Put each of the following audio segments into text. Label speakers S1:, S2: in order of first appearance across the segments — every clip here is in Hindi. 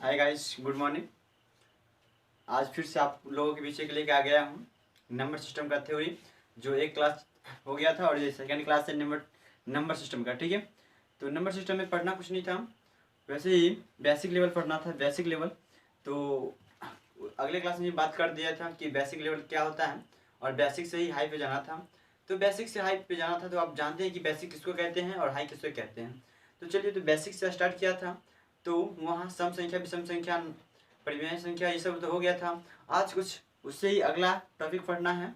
S1: Hi guys, good morning. आज फिर से आप लोगों के बीच के लेके आ गया हूँ नंबर सिस्टम का थ्योरी। जो एक क्लास हो गया था और ये सेकेंड क्लास है नंबर सिस्टम का। ठीक है, तो नंबर सिस्टम में पढ़ना कुछ नहीं था, वैसे ही बेसिक लेवल पढ़ना था। बेसिक लेवल तो अगले क्लास में बात कर दिया था कि बेसिक लेवल क्या होता है और बेसिक से ही हाई पे जाना था। तो बेसिक से हाई पे जाना था, तो आप जानते हैं कि बेसिक किसको कहते हैं और हाई किसको कहते हैं। तो चलिए, तो बेसिक से स्टार्ट किया था, तो वहाँ सम संख्या, विषम संख्या, परिमेय संख्या, ये सब तो हो गया था। आज कुछ उससे ही अगला टॉपिक पढ़ना है,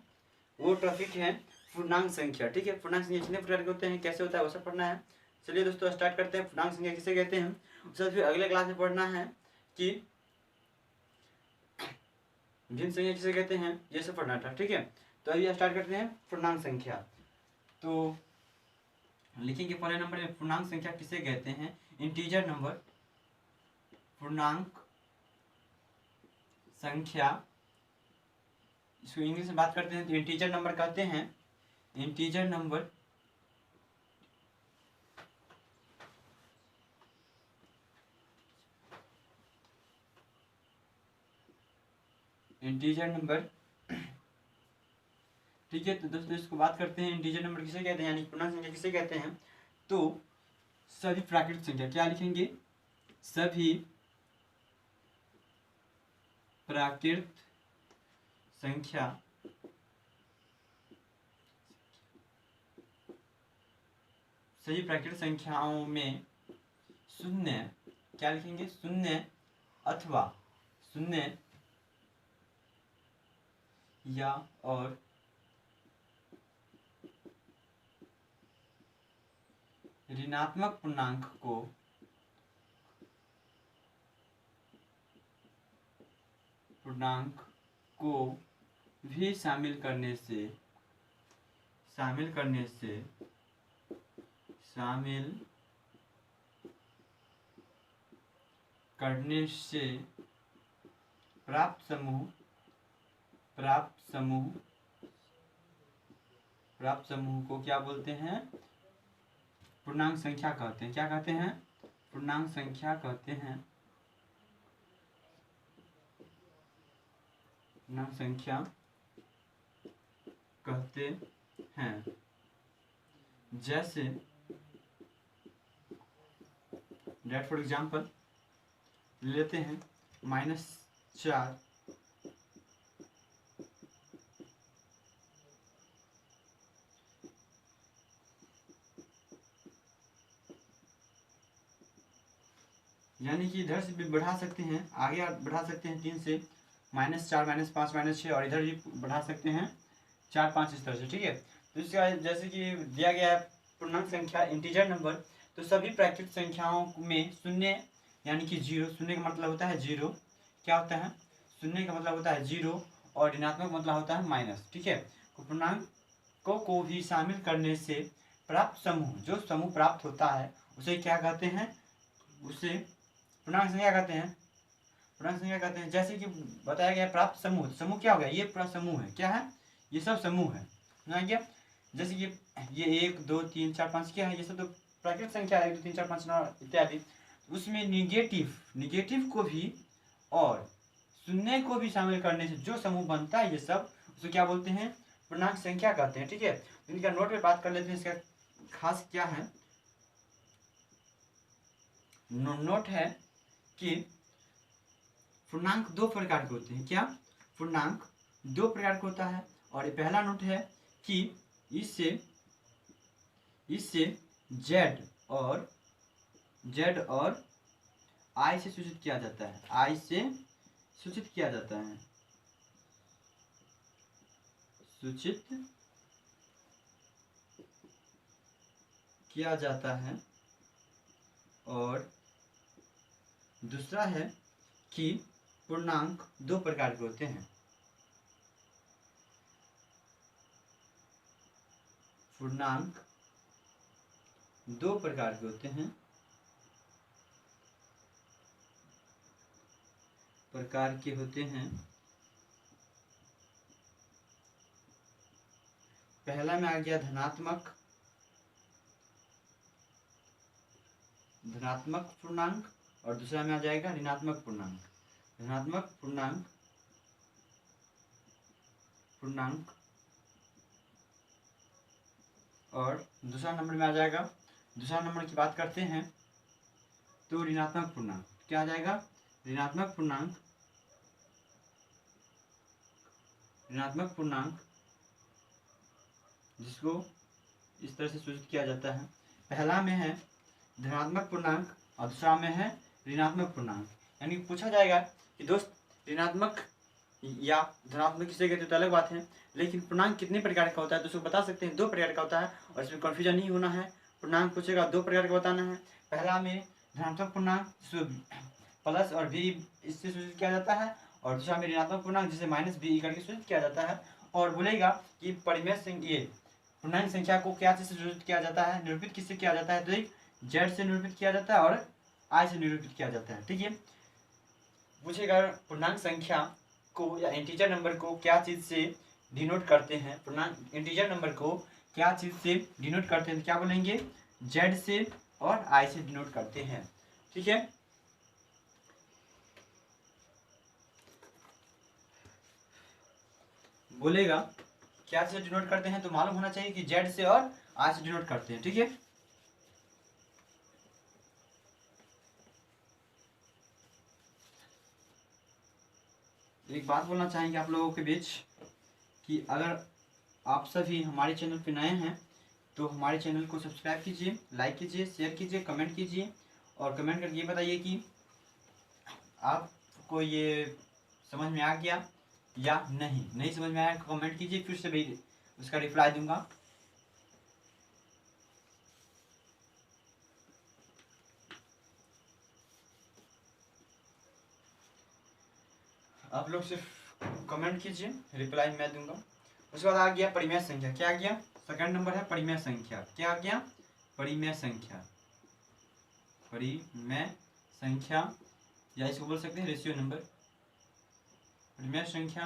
S1: वो टॉपिक है पूर्णांक संख्या। ठीक है, पूर्णांक संख्या कितने प्रकार के होते हैं, कैसे होता है, वो सब पढ़ना है। चलिए दोस्तों, स्टार्ट करते हैं। पूर्णांक संख्या किसे कहते हैं, उसके फिर अगले क्लास में पढ़ना है कि भिन्न संख्या किसे कहते हैं, ये सब पढ़ना था। ठीक है, तो अभी स्टार्ट करते हैं पूर्णांक संख्या। तो लिखेंगे पहले नंबर में, पूर्णांक संख्या किसे कहते हैं, इंटीजर नंबर। पूर्णांक संख्या, इसको इंग्लिश में बात करते हैं तो इंटीजर नंबर कहते हैं। Integer number integer number. ठीक है, तो दोस्तों इसको बात करते हैं इंटीजर नंबर किसे कहते हैं, यानी पूर्णांक संख्या किसे कहते हैं। तो सभी प्राकृत संख्या, क्या लिखेंगे, सभी प्राकृत संख्या सभी प्राकृत संख्याओं में शून्य, क्या लिखेंगे, शून्य अथवा शून्य या और ऋणात्मक पूर्णांक को भी शामिल करने से प्राप्त समूह को क्या बोलते हैं, पूर्णांक संख्या कहते हैं। क्या कहते हैं, पूर्णांक संख्या कहते हैं। पूर्णांक संख्या कहते हैं। जैसे डेट फॉर एग्जाम्पल लेते हैं -4, यानी कि इधर से भी बढ़ा सकते हैं, आगे बढ़ा सकते हैं 3 से, -4, -5, -6, और इधर भी बढ़ा सकते हैं 4, 5, इस तरह से। ठीक है, तो इसका जैसे कि दिया गया है पूर्णांक संख्या इंटीजर नंबर, तो सभी प्राकृत संख्याओं में शून्य यानी कि 0, शून्य का मतलब होता है 0, क्या होता है, शून्य का मतलब होता है 0, और ऋणात्मक मतलब होता है माइनस। ठीक है, तो पूर्णांकों को भी शामिल करने से प्राप्त समूह, जो समूह प्राप्त होता है उसे क्या कहते हैं, उसे पूर्णांक संख्या कहते हैं। पूर्णांक संख्या कहते हैं, जैसे कि बताया गया प्राप्त समूह, समूह क्या हो गया, ये पूरा समूह है, क्या है, ये सब समूह है ना। क्या, जैसे कि ये 1, 2, 3, 4, 5 क्या है, ये सब तो प्राकृत संख्या है, 1, 2, 3, 4, 5 इत्यादि। उसमें निगेटिव को भी और शून्य को भी शामिल करने से जो समूह बनता है, ये सब उसे क्या बोलते हैं, पूर्णांक संख्या कहते हैं। ठीक है, इनका नोट पे बात कर लेते हैं, इसका खास क्या है। नोट है कि पूर्णांक 2 प्रकार के होते हैं। क्या, पूर्णांक 2 प्रकार का होता है, और ये पहला नोट है कि इससे z और i से सूचित किया जाता है, i से सूचित किया जाता है, सूचित किया जाता है। और दूसरा है कि पूर्णांक 2 प्रकार के होते हैं। पूर्णांक 2 प्रकार के होते हैं, पहला में आ गया धनात्मक पूर्णांक, और दूसरा में आ जाएगा ऋणात्मक पूर्णांक। ऋणात्मक पूर्णांक और दूसरा नंबर में आ जाएगा, दूसरा नंबर की बात करते हैं तो ऋणात्मक पूर्णांक। क्या आ जाएगा? ऋणात्मक पूर्णांक, ऋणात्मक पूर्णांक जिसको इस तरह से सूचित किया जाता है। पहला में है धनात्मक पूर्णांक और दूसरा में है ऋणात्मक पूर्णांक। यानी पूछा जाएगा कि दोस्त ऋणात्मक या धनात्मक किसे कहते हैं तो अलग बात है, लेकिन पूर्णांक कितने प्रकार का होता है तो उसको बता सकते हैं, 2 प्रकार का होता है और इसमें कन्फ्यूजन नहीं होना है। पूर्णांक पूछेगा 2 प्रकार का बताना है। पहला में धनात्मक पूर्णांक जिसको प्लस और भी इससे सूचित किया जाता है, और दूसरा में ऋणात्मक पूर्णांक जिसे माइनस भी करके सूचित किया जाता है। और बोलेगा कि परिमेय संख्या पूर्णांक संख्या को क्या चीज से निरूपित किया जाता है, निरूपित किससे किया जाता है, तो एक जेड से निरूपित किया जाता है और आई से निरूपित किया जाता है। ठीक है, पूछेगा पूर्णांक संख्या को या इंटीजर नंबर को क्या चीज से डिनोट करते हैं, पूर्णांक इंटीजर नंबर को क्या चीज से डिनोट करते हैं, तो क्या बोलेंगे, जेड से और आई से डिनोट करते हैं। ठीक है, बोलेगा क्या से डिनोट करते हैं तो मालूम होना चाहिए कि जेड से और आई से डिनोट करते हैं। ठीक है, एक बात बोलना चाहेंगे आप लोगों के बीच कि अगर आप सभी हमारे चैनल पे नए हैं तो हमारे चैनल को सब्सक्राइब कीजिए, लाइक कीजिए, शेयर कीजिए, कमेंट कीजिए और कमेंट करके ये बताइए कि आपको ये समझ में आ गया या नहीं समझ में आया कमेंट कीजिए, फिर से भी उसका रिप्लाई दूंगा। आप लोग सिर्फ कमेंट कीजिए, रिप्लाई मैं दूंगा। उसके बाद आ गया परिमेय संख्या। क्या आ गया? सेकंड नंबर है परिमेय संख्या। क्या आ गया? परिमेय संख्या। परिमेय संख्या या इसको बोल सकते हैं रेशियो नंबर। परिमेय संख्या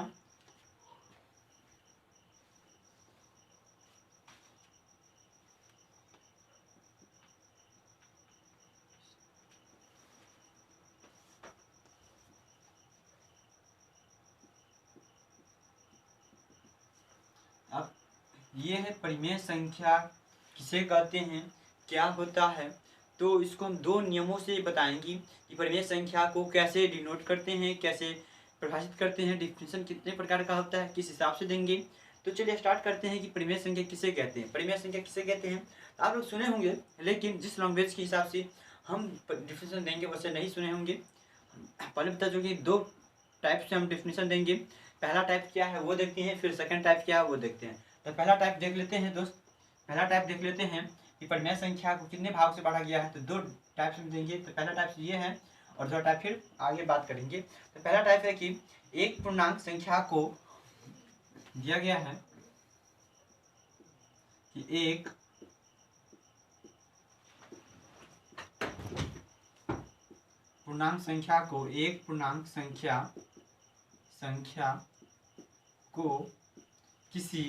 S1: अब ये है परिमेय संख्या किसे कहते हैं, क्या होता है, तो इसको हम 2 नियमों से बताएंगे कि परिमेय संख्या को कैसे डिनोट करते हैं, कैसे परिभाषित करते हैं, डिफिनेशन कितने प्रकार का होता है, किस हिसाब से देंगे। तो चलिए स्टार्ट करते हैं कि परिमेय संख्या किसे कहते हैं। परिमेय संख्या किसे कहते हैं आप लोग सुने होंगे, लेकिन जिस लैंग्वेज के हिसाब से हम डिफिनेशन देंगे वैसे नहीं सुने होंगे। पहले बता जो कि 2 टाइप से हम डिफिनेशन देंगे। पहला टाइप क्या है वो देखते हैं, फिर सेकंड टाइप क्या है वो देखते हैं। तो पहला टाइप देख लेते हैं दोस्त, पहला टाइप देख लेते हैं कि परिमेय संख्या को कितने भाग से बांटा गया है। तो 2 टाइप से देंगे, तो पहला टाइप ये है और दूसरा टाइप फिर आगे बात करेंगे। तो पहला टाइप है कि एक पूर्णांक संख्या को दिया गया है कि एक पूर्णांक संख्या को, एक पूर्णांक संख्या को किसी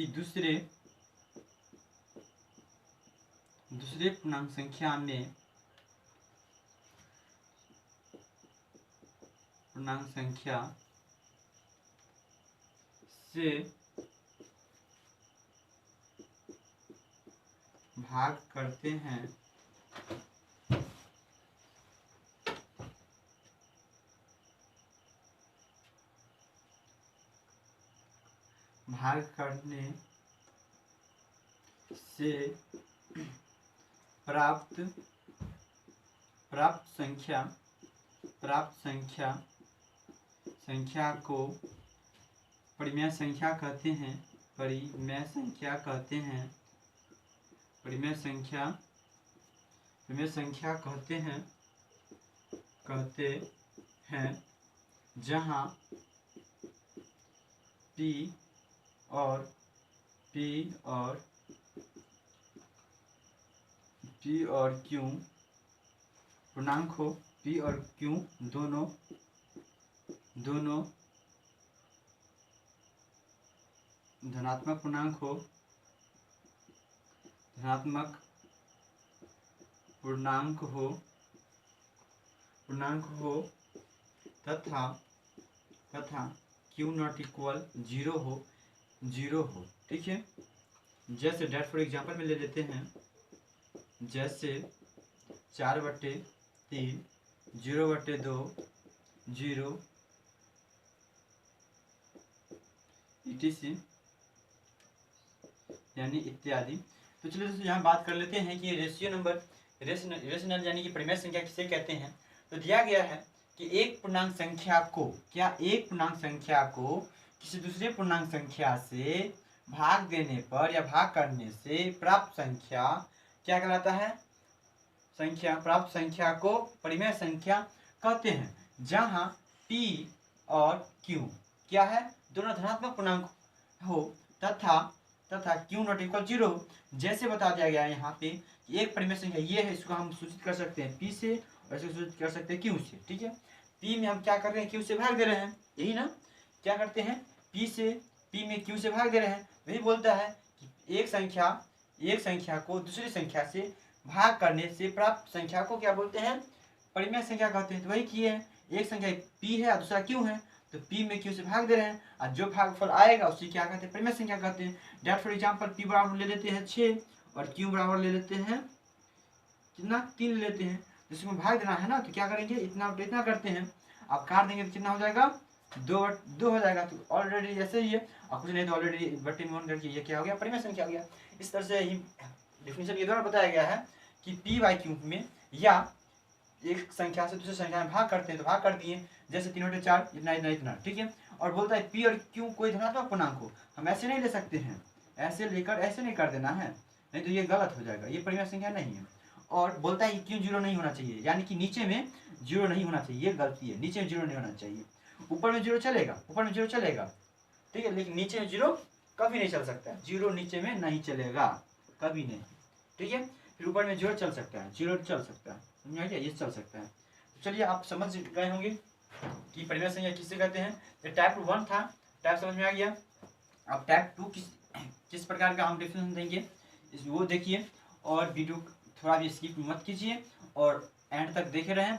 S1: दूसरे पूर्णांक संख्या में से भाग करते हैं, भाग करने से प्राप्त संख्या को परिमेय संख्या कहते हैं। परिमेय संख्या कहते हैं जहाँ P और Q पूर्णांक हो, P और Q दोनों धनात्मक पूर्णांक हो, पूर्णांक हो तथा क्यू नॉट इक्वल जीरो हो। ठीक है, जैसे डेट फॉर एग्जाम्पल में ले लेते हैं, जैसे 4/3, 0/2, 0 etc यानी इत्यादि। तो चलिए दोस्तों यहाँ बात कर लेते हैं कि रेशनल यानी कि परिमेय संख्या किसे कहते हैं। तो दिया गया है कि एक पूर्णांक संख्या को किसी दूसरे पूर्णांक संख्या से भाग देने पर या भाग करने से प्राप्त संख्या क्या कहलाता है? प्राप्त संख्या को परिमेय संख्या कहते हैं, जहां p और q क्या है? दोनों धनात्मक पूर्णांक हो तथा q नॉट इक्वल 0। जैसे बता दिया गया है यहाँ पे एक परिमेय संख्या ये है, इसको हम सूचित कर सकते हैं p से और इसको सूचित कर सकते हैं q से। ठीक है, p में हम क्या कर रहे हैं? q से भाग दे रहे हैं, यही ना? क्या करते हैं? p में q से भाग दे रहे हैं। वही बोलता है कि एक संख्या को दूसरी संख्या से भाग करने से प्राप्त संख्या को क्या बोलते हैं? परिमेय संख्या कहते हैं। तो वही किए हैं, एक संख्या p है और दूसरा q है, तो p में q से भाग दे रहे हैं और जो भागफल आएगा उसे क्या कहते हैं? परिमेय संख्या कहते हैं। डेट फॉर एग्जाम्पल p बराबर ले लेते हैं 6 और q बराबर ले लेते हैं कितना? 3 ले लेते हैं। जिसमें भाग देना है ना, तो क्या करेंगे? इतना करते हैं, अब काट देंगे तो कितना हो जाएगा? 2 हो जाएगा। तो ऑलरेडी जैसे ही है और कुछ नहीं तो ऑलरेडी बट्टे में करके ये क्या हो गया? परिमेय संख्या हो गया। इस तरह से ही डेफिनेशन के द्वारा बताया गया है कि p/q में या एक संख्या से दूसरी संख्या में भाग करते हैं तो भाग कर दिए, जैसे 3/4 इतना। ठीक है, और बोलता है p और q कोई धनात्मक पूर्णांक हो। हम ऐसे नहीं ले सकते हैं, ऐसे लेकर ऐसे नहीं कर देना है, नहीं तो ये गलत हो जाएगा, ये परिमेय संख्या नहीं है। और बोलता है q 0 नहीं होना चाहिए, यानी कि नीचे में 0 नहीं होना चाहिए, ये गलती है। नीचे में 0 नहीं होना चाहिए, ऊपर में 0 चलेगा, ठीक है, लेकिन नीचे में 0 कभी नहीं चल सकता है। 0 नीचे में नहीं चलेगा, कभी नहीं। ठीक है, फिर ऊपर में 0 चल सकता है, 0 चल सकता है, समझ आ गया? ये चल सकता है। तो चलिए आप समझ गए होंगे कि परिमेय संख्या किसे कहते हैं। तो टाइप 1 था, टाइप समझ में आ गया। अब टाइप 2 किस प्रकार का हम डेफिनेशन देंगे वो देखिए, और वीडियो थोड़ा भी स्किप मत कीजिए और एंड तक देखते रहें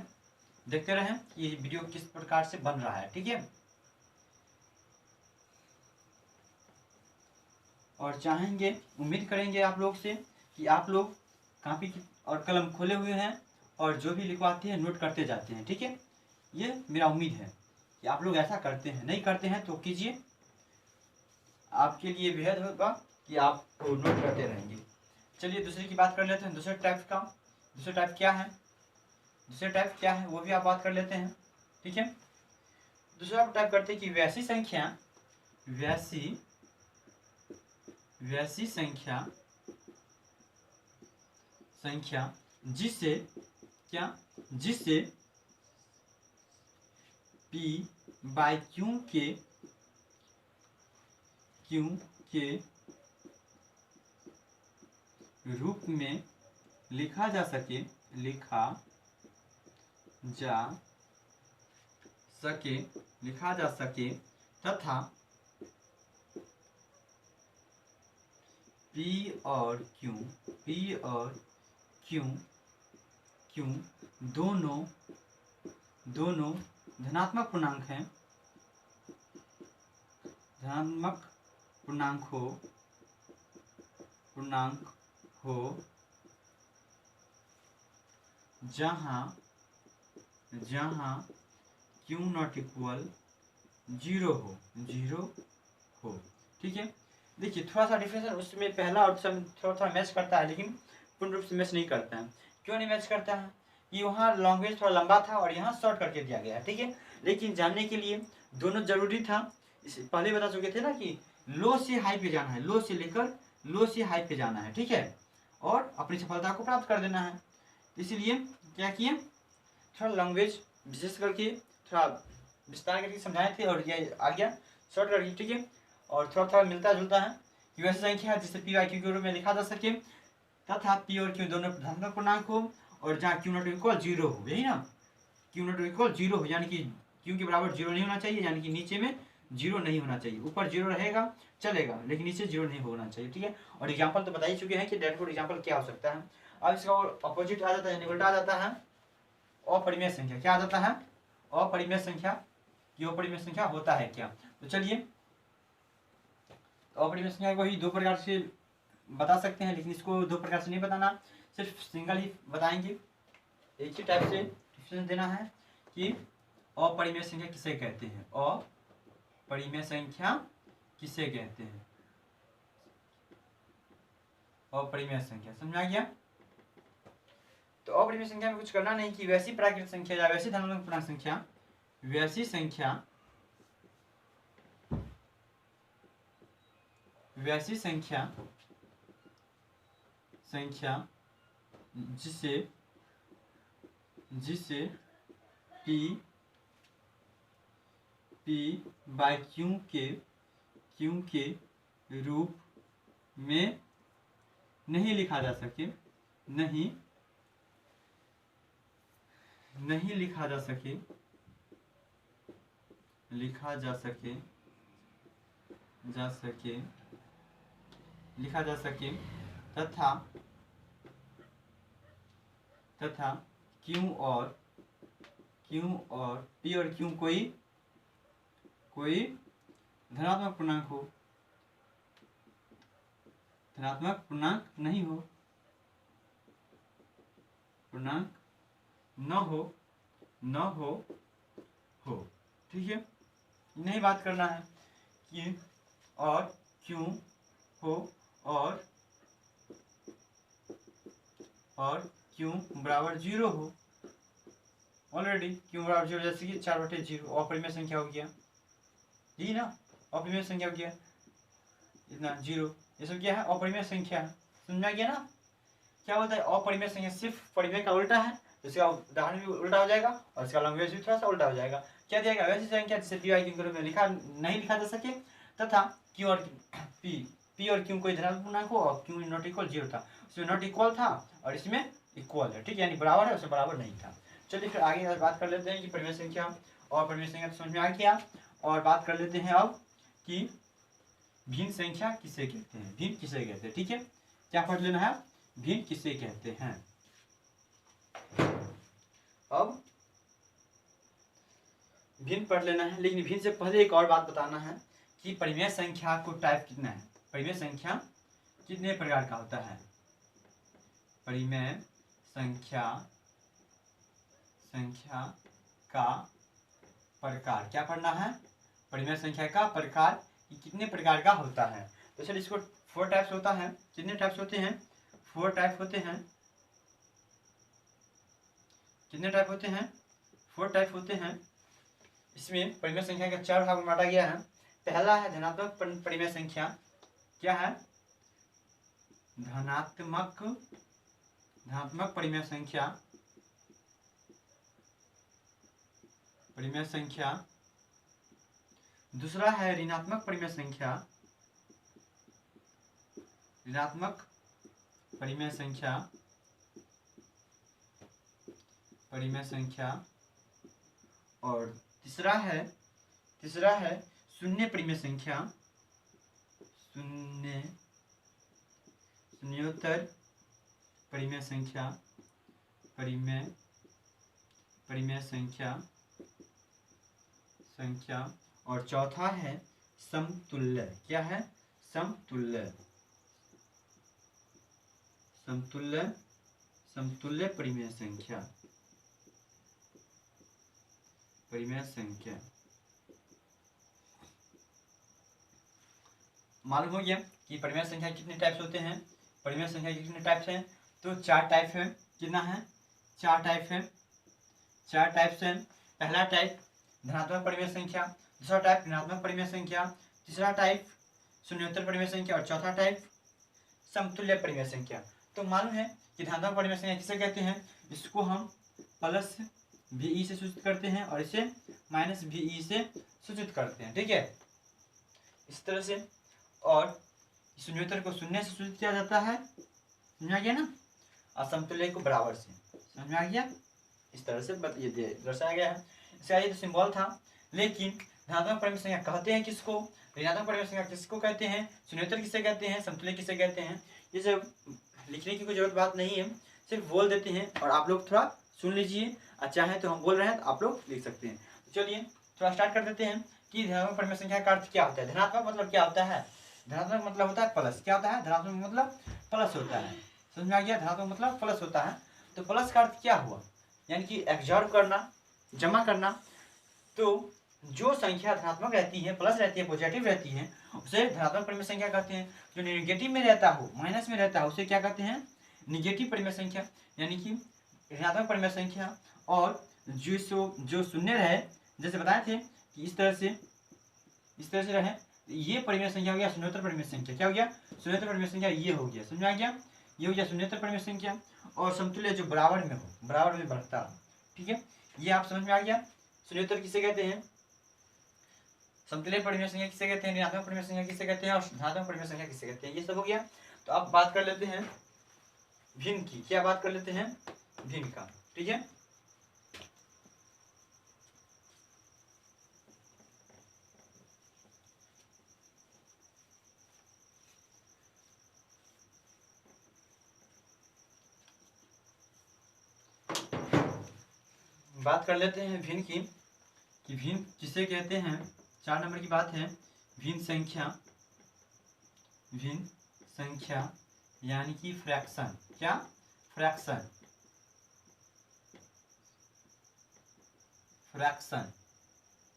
S1: कि ये वीडियो किस प्रकार से बन रहा है। ठीक है, और चाहेंगे, उम्मीद करेंगे आप लोग से कि आप लोग कॉपी और कलम खोले हुए हैं और जो भी लिखवाते हैं नोट करते जाते हैं। ठीक है, ये मेरा उम्मीद है कि आप लोग ऐसा करते हैं। नहीं करते हैं तो कीजिए, आपके लिए बेहद होगा कि आप नोट करते रहेंगे। चलिए दूसरे की बात कर लेते हैं। दूसरा टाइप क्या है वो भी आप बात कर लेते हैं। ठीक है, दूसरा टाइप करते हैं कि वैसी संख्या जिससे p/q के रूप में लिखा जा सके तथा p और q दोनों धनात्मक पूर्णांक हो जहां q नॉट इक्वल 0 हो। ठीक है, देखिए थोड़ा सा डिफरेंस उसमें पहला और थोड़ा मैच करता है, लेकिन पूर्ण रूप से मैच नहीं करता है। क्यों नहीं मैच करता है? कि वहाँ लैंग्वेज थोड़ा लंबा था और यहाँ शॉर्ट करके दिया गया है। ठीक है, लेकिन जानने के लिए दोनों जरूरी था। पहले बता चुके थे ना कि लो से हाई पे जाना है, लो से लेकर लो से हाई पे जाना है। ठीक है, और अपनी सफलता को प्राप्त कर देना है। इसीलिए क्या किए, थोड़ा लैंग्वेज विशेष करके थोड़ा विस्तार करके समझाए थे और ये आ गया शॉर्ट करके। ठीक है, और थोड़ा मिलता जुलता है कि वैसी संख्या जिसे p/q के रूप में लिखा जा सके तथा p और q दोनों धनात्मक पूर्णांक हो और जहाँ q नॉट इक्वल 0 हो। यही ना, q नॉट इक्वल 0 हो, यानी कि q के बराबर 0 नहीं होना चाहिए, यानी कि नीचे में 0 नहीं होना चाहिए। ऊपर 0 रहेगा चलेगा, लेकिन नीचे 0 नहीं होना चाहिए। ठीक है, और एग्जाम्पल तो बता ही चुके हैं कि डेट फॉर एग्जाम्पल क्या हो सकता है। अब इसका अपोजिट आ जाता है, यानी उल्टा आ जाता है अपरिमेय संख्या। क्या आ जाता है? अपरिमेय संख्या। कि अपरिमेय संख्या होता है क्या? तो चलिए, तो अपरिमेय संख्या को ही दो प्रकार से बता सकते हैं, लेकिन इसको दो प्रकार से नहीं बताना, सिर्फ सिंगल ही बताएंगे। एक ही टाइप से डिफरेंस देना है कि अपरिमेय संख्या किसे कहते हैं, अपरिमेय संख्या किसे कहते हैं, अपरिमेय संख्या। समझ आ गया? तो अपरिमेय संख्या में कुछ करना नहीं कि वैसी प्राकृतिक संख्या या वैसी धनात्मक पूर्णांक संख्या, वैसी संख्या, वैसी संख्या जिसे p बाय q के रूप में नहीं लिखा जा सके, नहीं लिखा जा सके तथा q और p और q कोई धनात्मक पूर्णांक नहीं हो, ठीक है। नहीं बात करना है कि और क्यों हो और क्यों बराबर 0 हो। ऑलरेडी क्यों बराबर 0, जैसे कि 4/0 अपरिमेय संख्या हो गया, यही ना अपरिमेय संख्या हो गया, इतना 0, ये सब क्या है? अपरिमेय संख्या है। समझ में गया ना? क्या होता है अपरिमेय संख्या? सिर्फ परिमेय का उल्टा है, इसका उदाहरण भी उल्टा हो जाएगा और इसका लैंग्वेज भी थोड़ा सा उल्टा हो जाएगा। क्या दिया गया? वैसी संख्या जिसे पी वाई के रूप में नहीं लिखा जा सके तथा क्यू और पी और क्यू कोई धनात्मक पूर्णांक हो और क्यू नॉट इक्वल 0 था, उसमें नॉट इक्वल था और इसमें इक्वल है, ठीक है, यानी बराबर है, उसमें बराबर नहीं था। चलिए फिर आगे बात कर लेते हैं कि परिमेय संख्या और परिमेय संख्या समझ में आ गया, और बात कर लेते हैं अब कि भिन्न संख्या किसे कहते हैं, भिन्न किसे कहते हैं, ठीक है। क्या पढ़ लेना है? भिन्न किसे कहते हैं। अब भिन्न पढ़ लेना है, लेकिन भिन्न से पहले एक और बात बताना है कि परिमेय संख्या को टाइप कितना है, परिमेय संख्या कितने प्रकार का होता है। परिमेय संख्या का प्रकार, क्या पढ़ना है? परिमेय संख्या का प्रकार कितने प्रकार का होता है। तो चलिए, इसको 4 टाइप्स होता है। कितने टाइप्स होते हैं? 4 टाइप होते हैं। कितने टाइप होते हैं? 4 टाइप होते हैं। इसमें परिमेय संख्या के 4 भाग में बांटा गया है। पहला है धनात्मक परिमेय संख्या। क्या है? धनात्मक परिमेय संख्या। दूसरा है ऋणात्मक परिमेय संख्या। ऋणात्मक परिमेय संख्या। और तीसरा है शून्य परिमेय संख्या। शून्योत्तर परिमेय संख्या। और चौथा है समतुल्य। क्या है? समतुल्य परिमेय संख्या। मालूम हो गया कि परिमेय संख्या कितने टाइप्स होते हैं। परिमेय संख्या के कितने टाइप्स हैं? तो 4 टाइप है। कितना है? 4 टाइप है। पहला टाइप धनात्मक परिमेय संख्या, दूसरा टाइप ऋणात्मक परिमेय संख्या, तीसरा टाइप शून्योत्तर परिमेय संख्या और चौथा टाइप समतुल्य परिमेय संख्या। तो मालूम है कि धनात्मक परिमेय संख्या किसे कहते हैं? इसको हम प्लस VE से सूचित करते हैं और इसे माइनस VE से सूचित करते हैं, ठीक है, इस तरह से। और शून्योत्तर को शून्य से सूचित किया जाता है, समझ आ गया ना, और समतुल्य को बराबर से, समझ में आ गया, इस तरह से दर्शाया गया है। इसका ये तो सिंबल था। लेकिन धनात्मक परिमेय संख्या कहते हैं किसको, ऋणात्मक परिमेय संख्या किसको कहते हैं, शून्योत्तर किसे कहते हैं, समतुल्य किसे कहते हैं, ये सब लिखने की कोई जरूरत बात नहीं है। सिर्फ बोल देते हैं और आप लोग थोड़ा सुन लीजिए, और चाहे तो हम बोल रहे हैं तो आप लोग लिख सकते हैं। तो चलिए थोड़ा स्टार्ट कर देते हैं कि धनात्मक परिमेय संख्या का अर्थ क्या होता है। धनात्मक मतलब क्या होता है? धनात्मक मतलब होता है प्लस। क्या होता है? धनात्मक मतलब प्लस होता है। समझ में आ गया? धनात्मक मतलब प्लस होता है। तो प्लस का अर्थ क्या हुआ? यानी कि एब्जॉर्ब करना, जमा करना। तो जो संख्या धनात्मक रहती है, प्लस रहती है, पॉजिटिव रहती है, उसे धनात्मक परिमेय संख्या कहते हैं। जो नेगेटिव में रहता हो, माइनस में रहता है, उसे क्या कहते हैं? निगेटिव परिमेय संख्या। यानी कि ऋणात्मक परिमेय संख्या। और जो शून्य रहे, जैसे बताए थे कि इस तरह से रहे, ये परिमेय संख्या हो गया शून्योत्तर परिमेय संख्या। क्या हो गया? शून्योत्तर परिमेय संख्या ये हो गया। समझ में आ गया? ये हो गया शून्योत्तर परिमेय संख्या। और समतुल्य जो बराबर में हो, बराबर में बढ़ता हो। ठीक है, ये आप समझ में आ गया। शून्योत्तर किसे कहते हैं? समतुल्य परिमेय संख्या किसे कहते हैं? ऋणात्मक परिमेय संख्या किसे कहते हैं? और धनात्मक परिमेय संख्या किसे कहते हैं? ये सब हो गया। तो अब बात कर लेते हैं भिन्न की। क्या बात कर लेते हैं? भिन्न का। ठीक है, बात कर लेते हैं भिन्न की कि भिन्न किसे कहते हैं। 4 नंबर की बात है भिन्न संख्या यानी कि फ्रैक्शन। क्या? फ्रैक्शन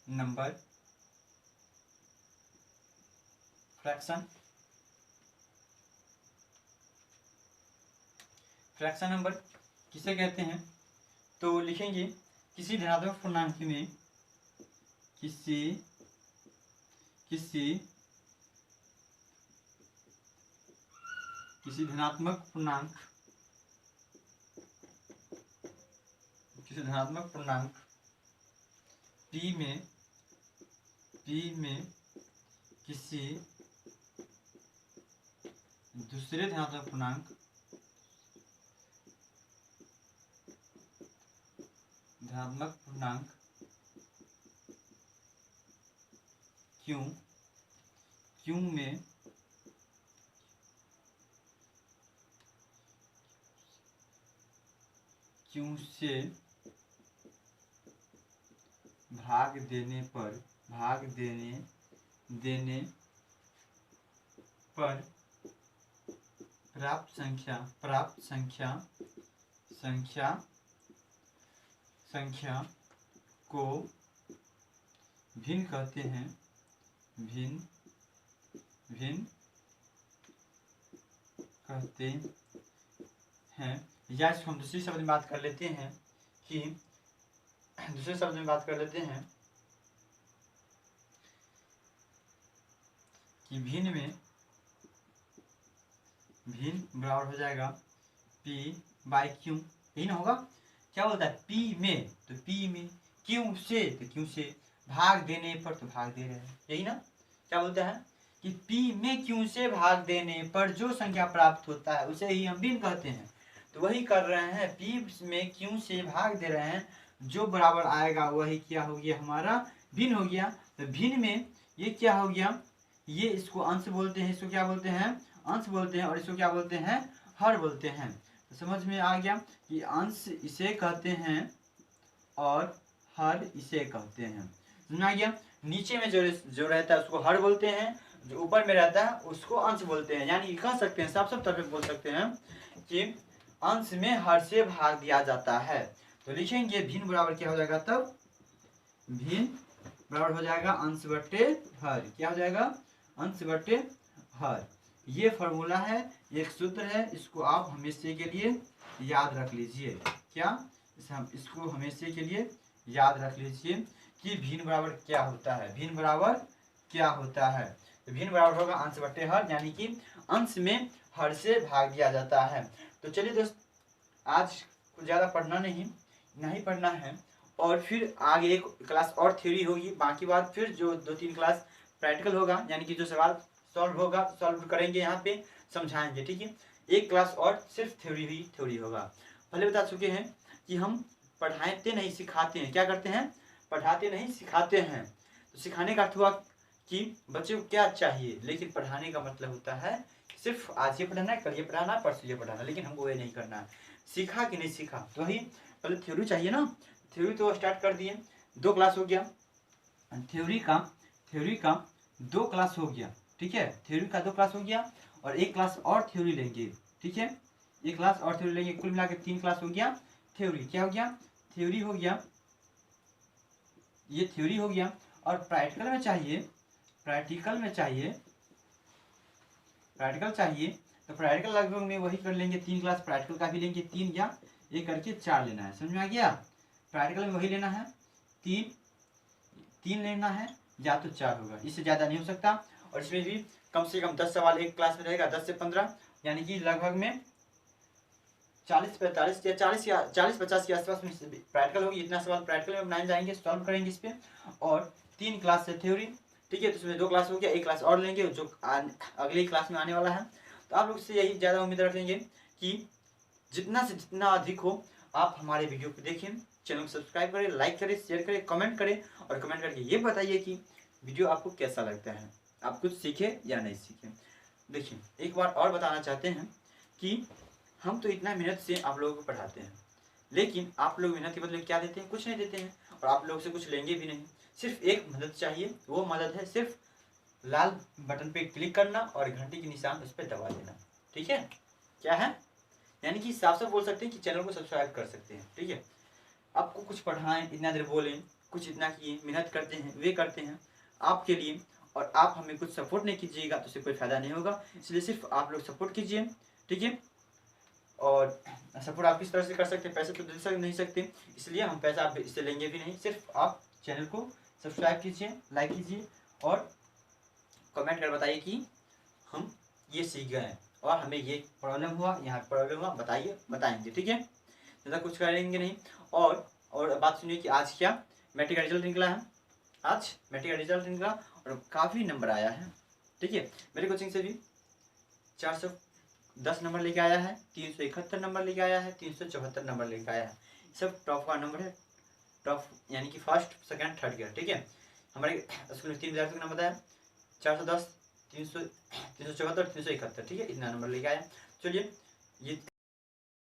S1: नंबर, फ्रैक्शन नंबर किसे कहते हैं? तो लिखेंगे किसी धनात्मक पूर्णांक में किसी धनात्मक पूर्णांक p में किसी दूसरे धनात्मक पूर्णांक q में q से भाग देने पर प्राप्त संख्या को भिन्न कहते हैं। भिन्न कहते हैं। या इसको हम दूसरे शब्द में बात कर लेते हैं कि भिन्न बराबर हो जाएगा p बाई q। यही ना होगा? क्या बोलता है? p में, तो p में, q से, तो q से, भाग देने पर, तो भाग दे रहे हैं। यही ना? क्या बोलता है कि p में q से भाग देने पर जो संख्या प्राप्त होता है उसे ही हम भिन्न कहते हैं। तो वही कर रहे हैं, p में q से भाग दे रहे हैं, जो बराबर आएगा वही क्या हो गया? हमारा भिन्न हो गया। तो भिन्न में ये क्या हो गया? ये इसको अंश बोलते हैं। इसको क्या बोलते हैं? अंश बोलते हैं। और इसको क्या बोलते हैं? हर बोलते हैं। तो समझ में आ गया कि अंश इसे कहते हैं और हर इसे कहते हैं। समझ में आ गया? नीचे में जो रहता है उसको हर बोलते हैं, जो ऊपर में रहता है उसको अंश बोलते हैं। यानी कह सकते हैं, साफ साफ तौर पे बोल सकते हैं कि अंश में हर से भाग दिया जाता है। तो लिखेंगे भिन्न बराबर क्या हो जाएगा? तब भिन्न बराबर हो जाएगा अंश बट्टे हर। क्या हो जाएगा? अंश बट्टे हर। ये फॉर्मूला है, एक सूत्र है, इसको आप हमेशा के लिए याद रख लीजिए। क्या? इसको हमेशा के लिए याद रख लीजिए कि भिन्न बराबर क्या होता है। भिन्न बराबर क्या होता है? तो भिन्न बराबर होगा अंश बट्टे हर, यानी कि अंश में हर से भाग दिया जाता है। तो चलिए दोस्त, आज कुछ ज़्यादा पढ़ना नहीं पढ़ना है, और फिर आगे एक क्लास और थ्योरी होगी। बाकी बात फिर जो 2-3 क्लास प्रैक्टिकल होगा, यानी कि जो सवाल सॉल्व करेंगे, यहाँ पे समझाएंगे। ठीक है, एक क्लास और सिर्फ थ्योरी होगा। पहले बता चुके हैं कि हम पढ़ाते नहीं सिखाते हैं। क्या करते हैं? पढ़ाते नहीं सिखाते हैं। तो सिखाने का अर्थ हुआ कि बच्चे को क्या चाहिए, लेकिन पढ़ाने का मतलब होता है सिर्फ आज ये पढ़ाना है, कल ये पढ़ाना, परसों ये पढ़ाना। लेकिन हमको ये नहीं करना है। सीखा कि नहीं सीखा, तो वही पहले थ्योरी चाहिए ना। थ्योरी तो स्टार्ट कर दिए, 2 क्लास हो गया, थ्योरी का 2 क्लास हो गया, ठीक है। थ्योरी का 2 क्लास हो गया और 1 क्लास और थ्योरी लेंगे, ठीक है। 1 क्लास और थ्योरी लेंगे, कुल मिला के 3 क्लास हो गया थ्योरी। क्या हो गया? थ्योरी हो गया, ये थ्योरी हो गया। और प्रैक्टिकल में चाहिए, तो प्रैक्टिकल लगभग में वही कर लेंगे, 3 क्लास प्रैक्टिकल का भी लेंगे, 3 या ये करके 4 लेना है, समझ में आ गया। प्रैक्टिकल में वही लेना है, 3 लेना है या तो 4 होगा, इससे ज़्यादा नहीं हो सकता। और इसमें भी कम से कम 10 सवाल एक क्लास में रहेगा, 10 से 15, यानी कि लगभग में 40-45 या 40-50 के आसपास में प्रैक्टिकल होगी। इतना सवाल प्रैक्टिकल में बनाए जाएंगे, सॉल्व करेंगे इस पे। और 3 क्लास से थ्योरी, ठीक है। तो इसमें 2 क्लास हो गया, 1 क्लास और लेंगे जो अगली क्लास में आने वाला है। तो आप लोग से यही ज़्यादा उम्मीद रखेंगे कि जितना से जितना अधिक हो आप हमारे वीडियो को देखें, चैनल को सब्सक्राइब करें, लाइक करें, शेयर करें, कमेंट करें। और कमेंट करके ये बताइए कि वीडियो आपको कैसा लगता है, आप कुछ सीखे या नहीं सीखे। देखिए, एक बार और बताना चाहते हैं कि हम तो इतना मेहनत से आप लोगों को पढ़ाते हैं, लेकिन आप लोग मेहनत के बदले क्या देते हैं? कुछ नहीं देते हैं, और आप लोग से कुछ लेंगे भी नहीं। सिर्फ एक मदद चाहिए, वो मदद है सिर्फ लाल बटन पे क्लिक करना और घंटी के निशान उस पर दबा देना, ठीक है। क्या है? यानी कि साफ साफ बोल सकते हैं कि चैनल को सब्सक्राइब कर सकते हैं, ठीक है। आपको कुछ पढ़ाएं, इतना देर बोलें, कुछ इतना किए, मेहनत करते हैं, वे करते हैं आपके लिए, और आप हमें कुछ सपोर्ट नहीं कीजिएगा तो उससे कोई फायदा नहीं होगा। इसलिए सिर्फ आप लोग सपोर्ट कीजिए, ठीक है। और सपोर्ट आप किस तरह से कर सकते हैं? पैसे तो दे नहीं सकते, इसलिए हम पैसा आप इससे लेंगे भी नहीं। सिर्फ आप चैनल को सब्सक्राइब कीजिए, लाइक कीजिए और कमेंट कर बताइए कि हम ये सीख गए हैं और हमें ये प्रॉब्लम हुआ, यहाँ प्रॉब्लम हुआ, बताएंगे, ठीक है। ज़्यादा कुछ करेंगे नहीं। और बात सुनिए कि आज क्या मैट्रिक का रिजल्ट निकला है। आज मैट्रिक का रिजल्ट निकला और काफ़ी नंबर आया है, ठीक है। मेरी कोचिंग से भी 410 नंबर लेके आया है, 371 नंबर लेके आया है, 374 नंबर लेके आया है। सब टॉप का नंबर है, टॉप यानी कि फर्स्ट, सेकंड, थर्ड ईयर, ठीक है। हमारे स्कूल में 3 विद्यार्थियों का नाम बताया, 410, 374, 371, ठीक है। इतना नंबर लेके आया। चलिए ये